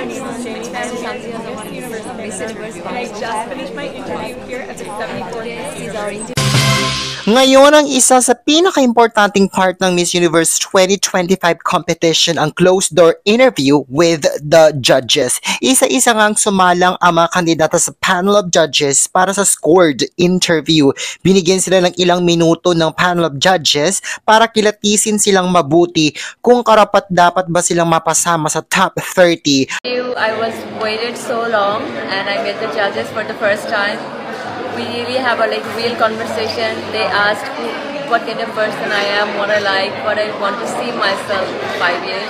Jamie Madison, Miss Universe Miss Universe, and I just finished my interview here at the 74th. This is our interview. Ngayon, ang isa sa pinaka-importanting part ng Miss Universe 2025 competition ang closed-door interview with the judges. Isa-isa ngang sumalang ang mga kandidata sa panel of judges para sa scored interview. Binigyan sila ng ilang minuto ng panel of judges para kilatisin silang mabuti kung karapat-dapat ba silang mapasama sa top 30. I was waited so long and I met the judges for the first time. We really have a real conversation. They asked what kind of person I am, what I like, what I want to see myself in 5 years.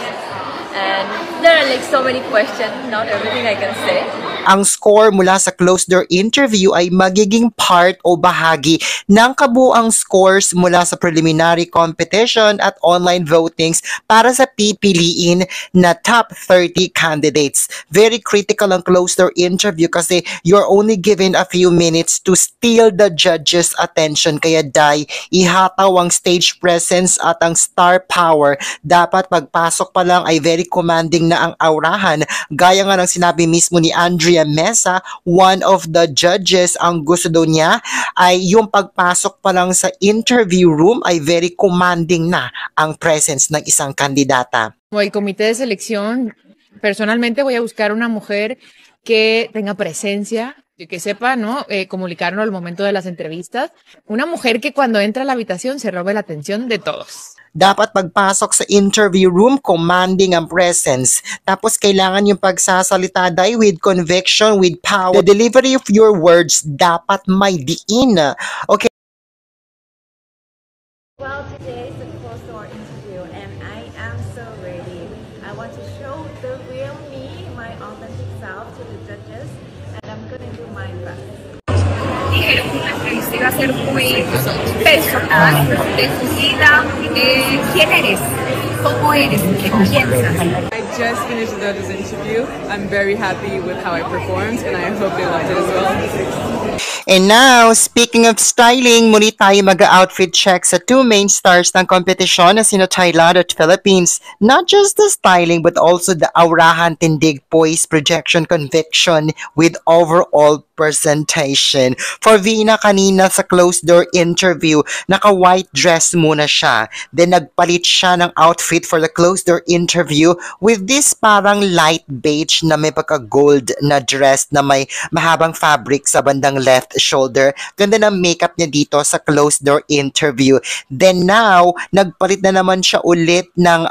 And there are so many questions, not everything I can say. Ang score mula sa closed-door interview ay magiging part o bahagi ng kabuang scores mula sa preliminary competition at online votings para sa pipiliin na top 30 candidates. Very critical ang closed-door interview kasi you're only given a few minutes to steal the judges' attention. Kaya ihataw ang stage presence at ang star power. Dapat pagpasok pa lang ay very commanding na ang aurahan. Gaya nga ng sinabi mismo ni Andrea Mesa, one of the judges, ang gusto daw niya ay yung pagpasok pa lang sa interview room ay very commanding na ang presence ng isang kandidata. El comité de selección, personalmente voy a buscar una mujer que tenga presencia, que sepa, ¿no? Comunicarnos al momento de las entrevistas. Una mujer que cuando entra a la habitación se robe la atención de todos. Dapat pagpasok sa interview room, commanding ang presence. Tapos kailangan yung pagsasalita with conviction, with power. The delivery of your words dapat may diin. Okay. Well, today is a closed-door interview and I am so ready. I want to show the real me, my authentic self to the judges, and I'm gonna do my best. Dijeron que la entrevista iba a ser muy personal, de tu vida, quién eres, cómo eres, qué piensas. I just finished the judges interview. I'm very happy with how I performed and I hope they liked it as well. And now, speaking of styling, muli tayo mag-outfit check sa two main stars ng kompetisyon na sina Thailand at Philippines. Not just the styling but also the aurahan, tindig, poise, projection, conviction with overall presentation. For Vina kanina sa closed-door interview, naka-white dress muna siya. Then nagpalit siya ng outfit for the closed-door interview with this parang light beige na may pagka-gold na dress na may mahabang fabric sa bandang left shoulder. Ganda ng makeup niya dito sa closed-door interview. Then now, nagpalit na naman siya ulit ng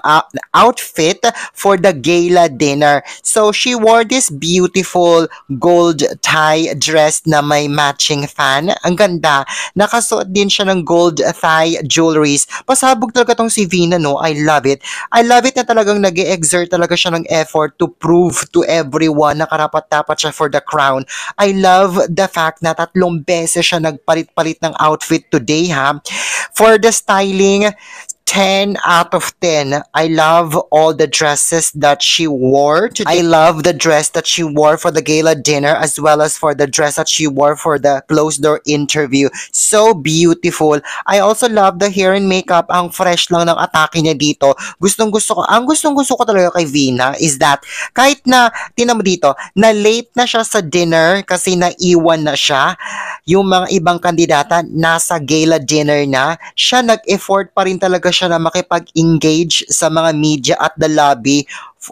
outfit for the gala dinner. So she wore this beautiful gold tie dress na may matching fan. Ang ganda. Nakasuot din siya ng gold thigh jewelries. Pasabog talaga tong si Vina, no? I love it. I love it na talagang nag-exert talaga siya ng effort to prove to everyone na karapat-dapat siya for the crown. I love the fact na tatlong beses siya nagpalit-palit ng outfit today, ha? For the styling, 10 out of 10. I love all the dresses that she wore today. I love the dress that she wore for the gala dinner as well as for the dress that she wore for the closed-door interview. So beautiful. I also love the hair and makeup. Ang fresh lang ng atake niya dito. Gustong-gusto ko. Ang gustong-gusto ko talaga kay Vina is that kahit na, tinan mo dito, na late na siya sa dinner kasi naiwan na siya, yung mga ibang kandidata nasa gala dinner na, siya nag-effort pa rin talaga siya na makipag-engage sa mga media at the lobby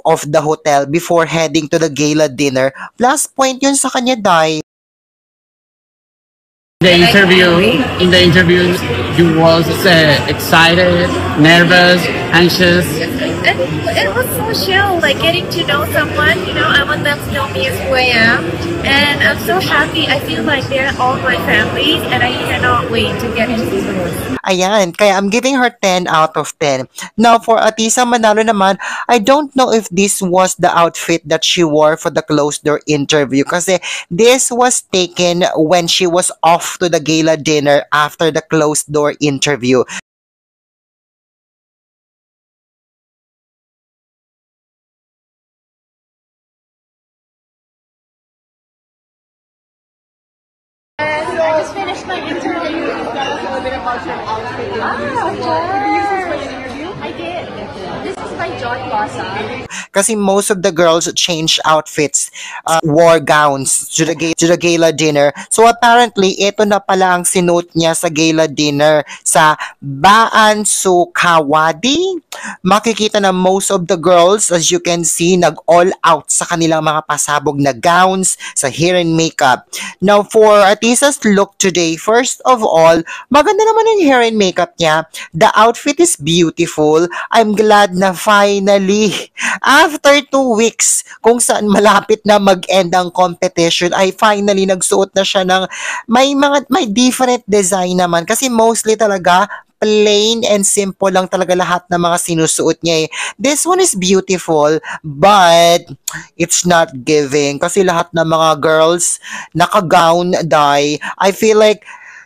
of the hotel before heading to the gala dinner. Plus point yun sa kanya, Dai. In the interview, you was excited, nervous, anxious. It was so chill, like getting to know someone, you know, I want them to know me as who I am. And I'm so happy. I feel like they're all my family and I cannot wait to get into the room. Ayan, kaya I'm giving her 10 out of 10. Now, for Atisa Manalo naman, I don't know if this was the outfit that she wore for the closed-door interview kasi this was taken when she was off to the gala dinner after the closed-door interview. I just finished my interview. Tell us a little bit about your outfit. Did you use this for your interview? I did. This is by John Plaza. Kasi most of the girls change outfits, wore gowns to the gala dinner. So apparently, ito na pala ang sinuot niya sa gala dinner sa Baan Sukawadi. Makikita na most of the girls, as you can see, nag-all out sa kanilang mga pasabog na gowns, sa hair and makeup. Now, for Atisa's look today, first of all, maganda naman yung hair and makeup niya. The outfit is beautiful. I'm glad na finally, after 2 weeks, kung saan malapit na mag-end ang competition, ay finally nagsuot na siya ng may different design naman. Kasi mostly talaga, plain and simple lang talaga lahat ng mga sinusuot niya eh. This one is beautiful, but it's not giving. Kasi lahat ng mga girls, naka-gown dye. I feel like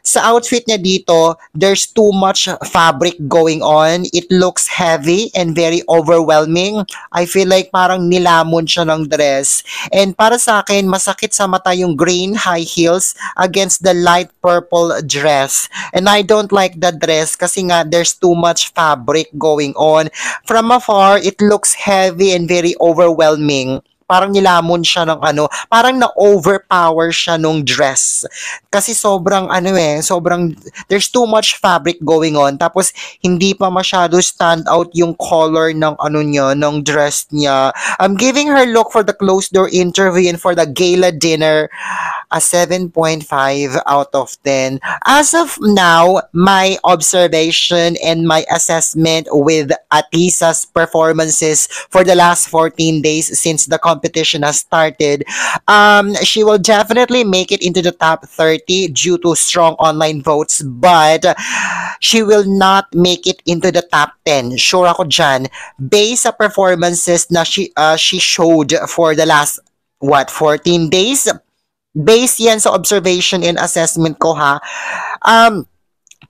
sa outfit niya dito, there's too much fabric going on. It looks heavy and very overwhelming. I feel like parang nilamon siya ng dress. And para sa akin, masakit sa mata yung green high heels against the light purple dress. And I don't like the dress kasi nga there's too much fabric going on. From afar, it looks heavy and very overwhelming. Parang nilamon siya ng parang na-overpower siya nung dress. Kasi sobrang there's too much fabric going on. Tapos, hindi pa masyado stand out yung color ng ng dress niya. I'm giving her look for the closed door interview and for the gala dinner a 7.5 out of 10. As of now, my observation and my assessment with Atisa's performances for the last 14 days since the competition has started, she will definitely make it into the top 30 due to strong online votes, but she will not make it into the top 10. Sure ako dyan. Based sa performances na she showed for the last 14 days, based yan sa observation and assessment ko ha,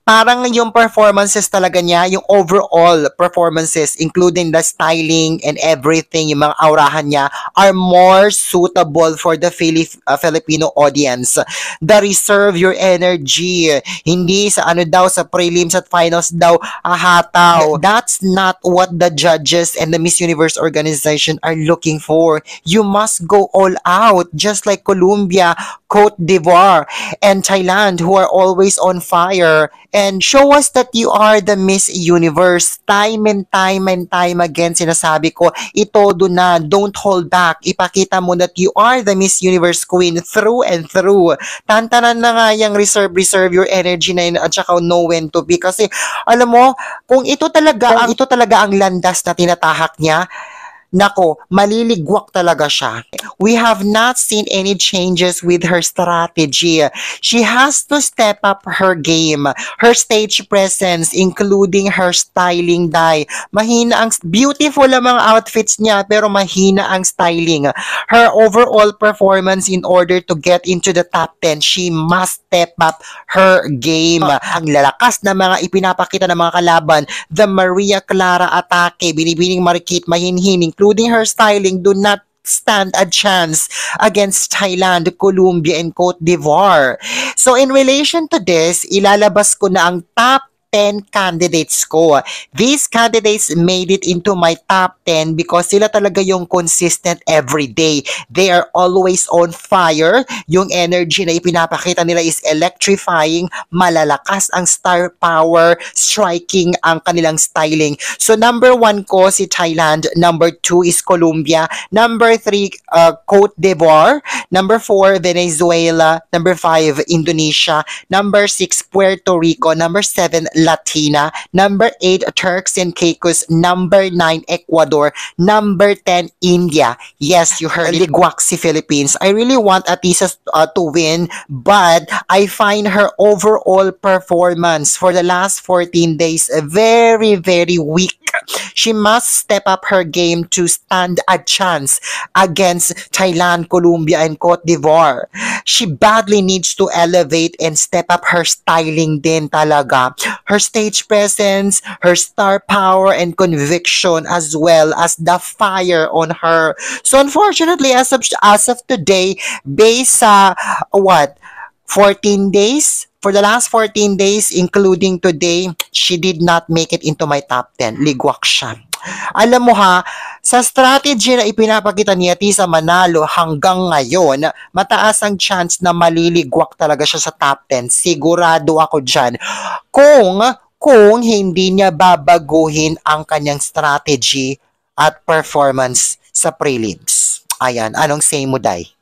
parang yung performances talaga niya, yung overall performances, including the styling and everything, yung mga aurahan niya, are more suitable for the Filipino audience. The reserve your energy. Hindi sa sa prelims at finals daw, ahataw. That's not what the judges and the Miss Universe organization are looking for. You must go all out, just like Colombia, Cote d'Ivoire, and Thailand, who are always on fire. And show us that you are the Miss Universe. Time and time again, sinasabi ko, itodo na, don't hold back. Ipakita mo that you are the Miss Universe Queen through and through. Tantanan na nga yung reserve your energy na yun at saka know when to be. Kasi, alam mo, kung ito talaga ang landas na tinatahak niya, nako, maliligwak talaga siya. We have not seen any changes with her strategy. She has to step up her game, her stage presence, including her styling dye. Mahina beautiful ang mga outfits niya, pero mahina ang styling. Her overall performance in order to get into the top 10, she must step up her game. Ang lalakas na mga ipinapakita ng mga kalaban, the Maria Clara atake, binibining marikit, mahinhin, including her styling, do not stand a chance against Thailand, Colombia, and Cote d'Ivoire. So in relation to this, ilalabas ko na ang top 10 candidates ko. These candidates made it into my top 10 because sila talaga yung consistent every day. They are always on fire. Yung energy na ipinapakita nila is electrifying. Malalakas ang star power. Striking ang kanilang styling. So number 1 ko si Thailand. Number 2 is Colombia. Number 3, Cote d'Ivoire. Number 4, Venezuela. Number 5, Indonesia. Number 6, Puerto Rico. Number 7, Latina. Number 8, Turks and Caicos. Number 9, Ecuador. Number 10, India. Yes, you heard it. Ligwak si Philippines. I really want Atisa to win, but I find her overall performance for the last 14 days very, very weak. She must step up her game to stand a chance against Thailand, Colombia, and Cote d'Ivoire. She badly needs to elevate and step up her styling din talaga. Her stage presence, her star power, and conviction, as well as the fire on her. So unfortunately, as of today, based sa 14 days, for the last 14 days, including today, she did not make it into my top 10. Ligwak siya. Alam mo ha, sa strategy na ipinapakita ni Atisa Manalo hanggang ngayon, mataas ang chance na maliligwak talaga siya sa top 10. Sigurado ako dyan. Kung hindi niya babaguhin ang kanyang strategy at performance sa prelims. Ayan, anong say mo, Day?